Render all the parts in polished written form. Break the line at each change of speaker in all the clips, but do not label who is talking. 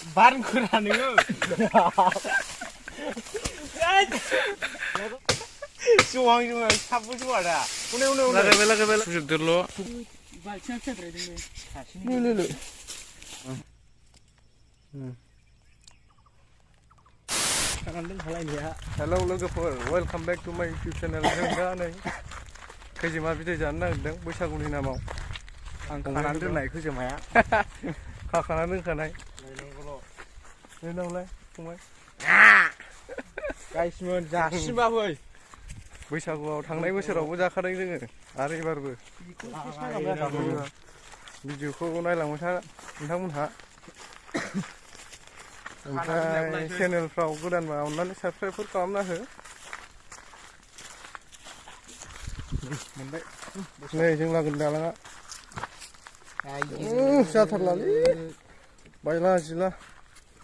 बारगुरा नोङो जहां जहां साबबो जवा दा उनै उनै उनै लागायबाय फोजोबदोल' बालथिङा फिसाद्रायदोंलै सासेनि
हेलौ लोगोफोर वेलकाम बेक टू माय इउटुब चेनेल जों दा नै खैजिमा बिदै जानो नागिरदों बैसागुनि नामाव
आं खानानै दोननाय खैजिमाया
खाखाना दोनखानाय नोंनावलाय फंबाय
गाइसमोन जासिमबाबो
बैसागुआव थांनाय बोसोरावबो जाखादों जोङो आरो एबारबो भिडिअखौ नायलांबाय था नोंथांमोनहा ओमफ्राय चेनेलफ्राव गोदानबा अननानै साबस्क्राइबफोर खालामना हो नै जों लागोन दालाङा जाथारलालै बायला जिला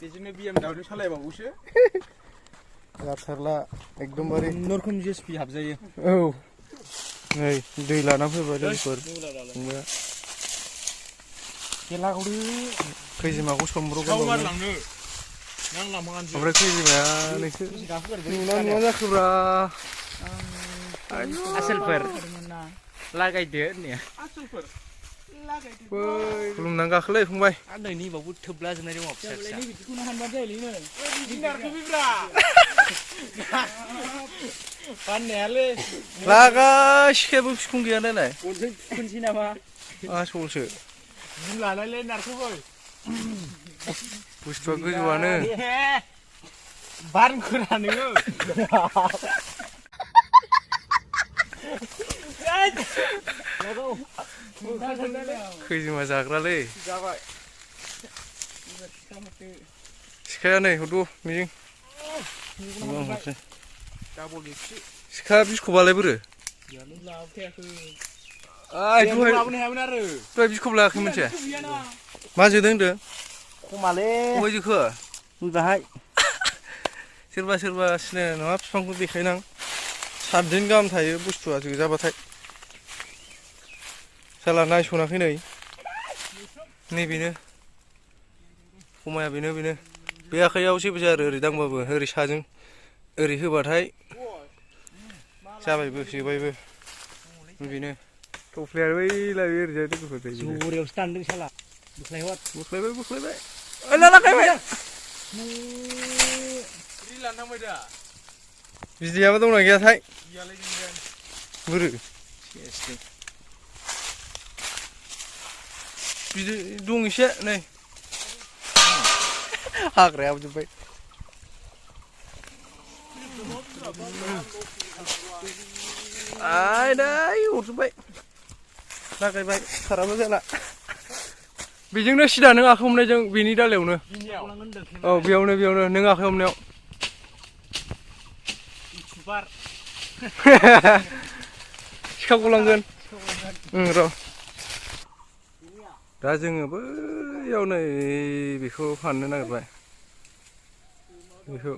बेजोंनो BMW सालायबावोसो
जाथारला एकदमबारे
नरखम जेसपि हाबजायो
औ नै दै लाना फैबाय दैफोर फंबाया खैजिमाखौ सोमब्र'गोन ओमफ्राय खैजिमाया नोंसोर नुना नुवा जाखोब्रा
आसोलफोर लागायदो होननाया
खुलुमनानै गाखोलै फंबाय
नै नैबावबो थोब्ला जोबनाय दङ फिसा फिसा बिदिखौनो हानबानो जायोलै फाननायालै
लागासिखायाबो बिखुं गैया नालाय
अनजों खुनसै नामा
आसलसो
लालायलै नारखोफोर
बुस्थुआ गोजौआनो
बारगुरा नोङो
खैजिमा जाग्रालै
जाबाय
सिखाया नै हरदो मिजिं सिखा बिखबालाय बोरो दहाय बिखब लायाखै मोनसे मा जोदों होनदों
खमालै
बबे जोखो
मोजाहाय
सोरबा सोरबा सिनायनाय नङा बिफांखौ देखायनां 7 दिन गाहाम थायो बुस्थुआ जोजाबाथाय साला नायसनाखै नै बेनो खमाया बेनो बे आखाइयाव जेबो जाया ओरै दांबाबो ओरै साजों ओरै होबाथाय जाबायबो जोबायबो बेनो थफ्लाया बैलाय ओरैजाय लोगोफोर
जरायावसो दानदों साला
बोख्लायबाय लागायबाय बिदैयाबो दंना गैयाथाय बोरो बिदै दं एसे नै हाग्राया जोब्बाय आयदै अरजोब्बाय लागायबाय खाराबो जाला बेजोंनो सिदा नों आखाइ हमनायजों बेनि दालायावनो औ बेयावनो नों आखाइ हमनायाव सिखा गलांगोन र' दा जोङो बैयाव नै बेखौ फाननो नागिरबाय बेखौ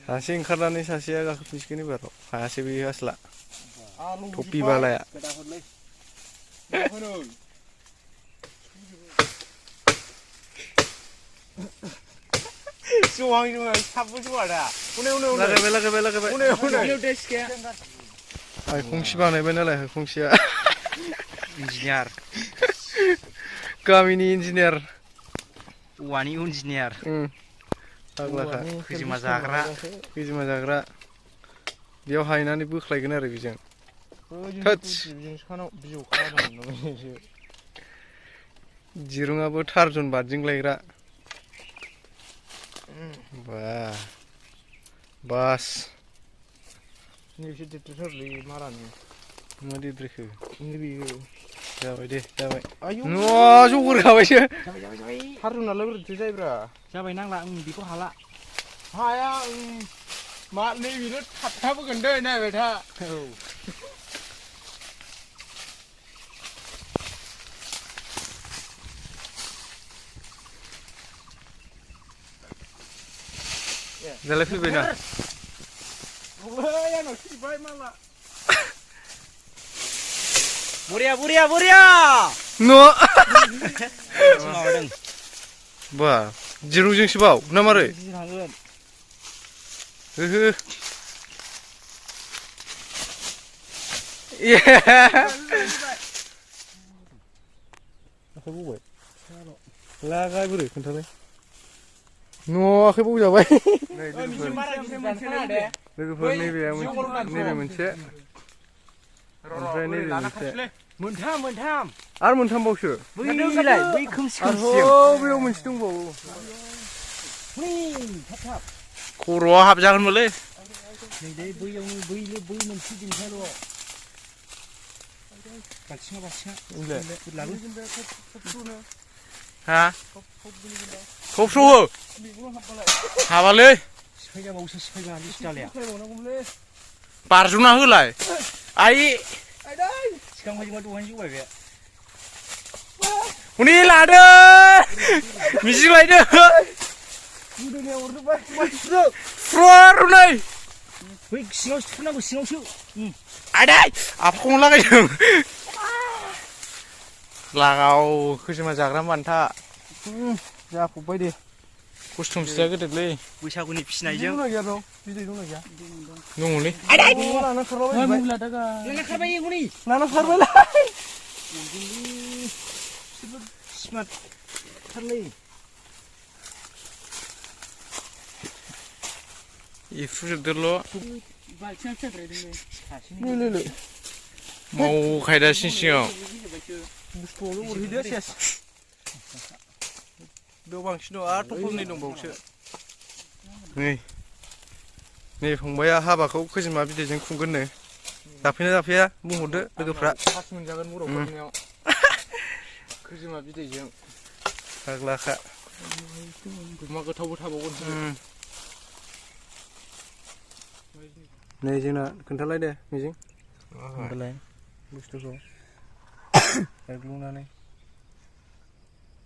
सासे ओंखारनानै सासेया गाखोफिनसिगोन एबाराव हायासै बे आसला टपि बालाया
जहां जहां साबबो जवा दा
लागायबाय हायखंसि बानायबाय नालाय हायखंसिया
इन्जिनियार
गामिनि इन्जिनियार
औवानि इन्जिनियार
फाग्लाखा
खैजिमा
जाग्रा बेयाव हायनानै बोख्लायगोन आरो बेजों दिरुङाबो टारजन बारदिंलायग्रा बास
नैबेसो देरथारलै मारानि
मा देद्रायखो जाबाय दे
आयौ
जगोरखाबायसो
टारजनालाय बोरैथो जायोब्रा जाबाय नांला बेखौ हाला हाया मा नैबेल' थाबथाबोगोन दै नायबाय था औ
दालाय फैबायना
आंनाव सिबाय माला
बरिया
न' बा दिरुंजोंसो बाव ना मारै ओहो आखाइ बौबाय लागाय बोरै खोन्थालाय आखाइ बौजाबाय लोगोफोर नैबे मोनसे ओमफ्राय नैबे मोनसे
मोनथाम
आरो मोनथामबावसो
बै खोमसि
बेयाव मोनसे दंबावो खर'आव हाबजागोनबोलै
बैयावनो बै मोनसे दिन्थियाल' बालथिङा
हा थबस'हो हाबालै बारज'ना होलाय आइ हनै लादो मिजिं लायदो फ्र'रनै
बै सिङावसो थुनांगौ सिङावसो
आदै आफाखौनो लागायदों लागाव खोजोमा जाग्रा बान्था जाफबबाय दे खस्थ' मोनसेया गोदोलै
बैसागुनि फिसिनायजों
बिदै दंना गैया दङलै लाना खारबायलाय
स्मार्टथारलै
एफ्रुजोबदोल' मावखायदा सिङाव बुस्थुआवल' अरहैदो सेस बेयाव बांसिन दं आरो थखलनै दंबावोसो नै फंबाया हाबाखौ खोजिमा बिदैजों खुंगोननो जाफैना जाफैया बुंहरदो लोगोफ्रा मोनजागोन बर'फोरनियाव खोजिमा बिदैजों फाग्लाखा गुमा गोथावबो थाबावगोनसो नै जोंना खोन्थालाय दे मिजिं खोन्थालाय बुस्थुखौ एरग्लुंनानै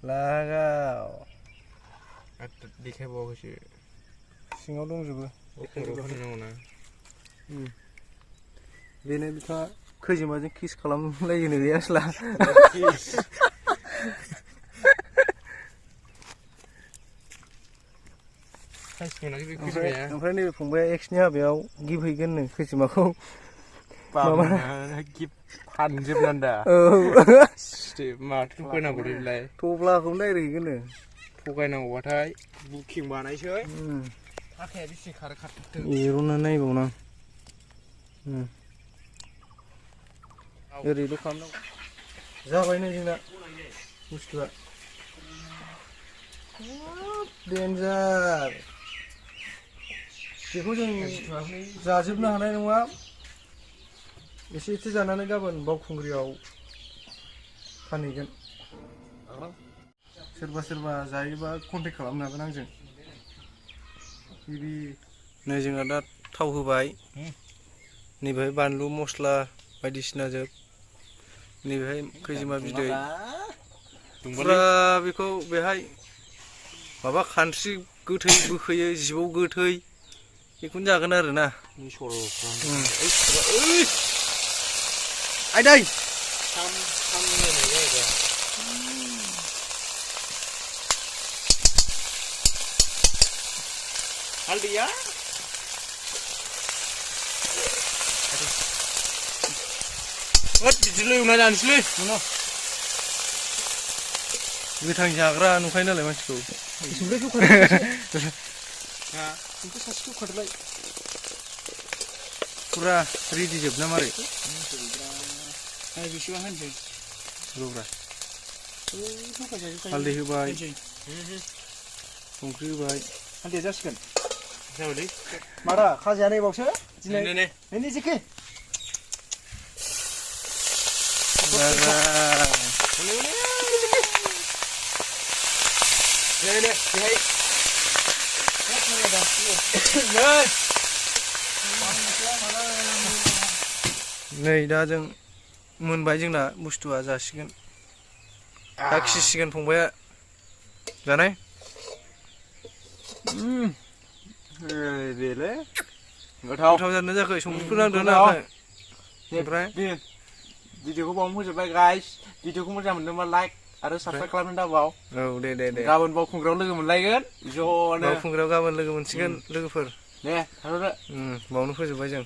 लागाव देखायबावाखैसो सिङाव दंजोबो बेनो बिथाङा खैजिमाजों किस खालामलायोनो बे आसला ओमफ्राय नैबे फंबाया एक्सनि हाबायाव गिफ्ट हैगोननो खैजिमाखौ फानजोबनानै दा माथो थगायनांगौलै बेलाय थब्लाखौनो डाइरेक्ट हैगोननो थगायनांगौबाथाय बुकिं बानायसै थाखाया बेसे खारो खारथारथों एर'ना नायबावनां ओरैल' खालामनांगौ जाबाय नै जोंना बुस्थुआ देन्जार बेखौ जों जाजोबनो हानाय नङा एसे एसे जानानै गाबोन बावखुंग्रियाव फानहैगोन सोरबा जायोबा कन्टेक्ट खालामनो हागोन आंजों गिबि नै जोंहा दा थाव होबाय नैबेहाय बानलु मस्ला बायदिसिना जोब नैबेहाय खैजिमा बिदै फुरा बेखौ बेहाय माबा खानस्रि गोथै बोखोयो जिबौ गोथै बेखौनो जागोन आरो ना आइदै हालदैया बिदिल' एवना जानोसैलै गोथां जाग्रा नुखायो नालाय मानसिखौ फुरा रेडि जोब ना मारै बेसेबां होनसै रब्रा हालदै होबाय संख्रि होबाय हालदैया जासिगोन जाबायलै मारा खाजाया नैबावसो दिनै जेखि नै दा जों मोनबाय जोंना बुस्थुआ जासिगोन साखिसिगोन फंबाया जानाय बेले गोथाव जादोंना जायाखै संख्रिफोर नांदों ना ओमफ्राय
भिडिअखौ बावनो फोजोबबाय गाइस भिडिअखौ मोजां मोनदोंबा लाइक आरो साबसक्राइब खालामनो दाबाव
औ दे
गाबोन बावखुंग्रियाव लोगो मोनलायगोन ज'नो
बावखुंग्रियाव गाबोन लोगो मोनसिगोन लोगोफोर
दे थाथ'दो
बावनो फोजोबबाय जों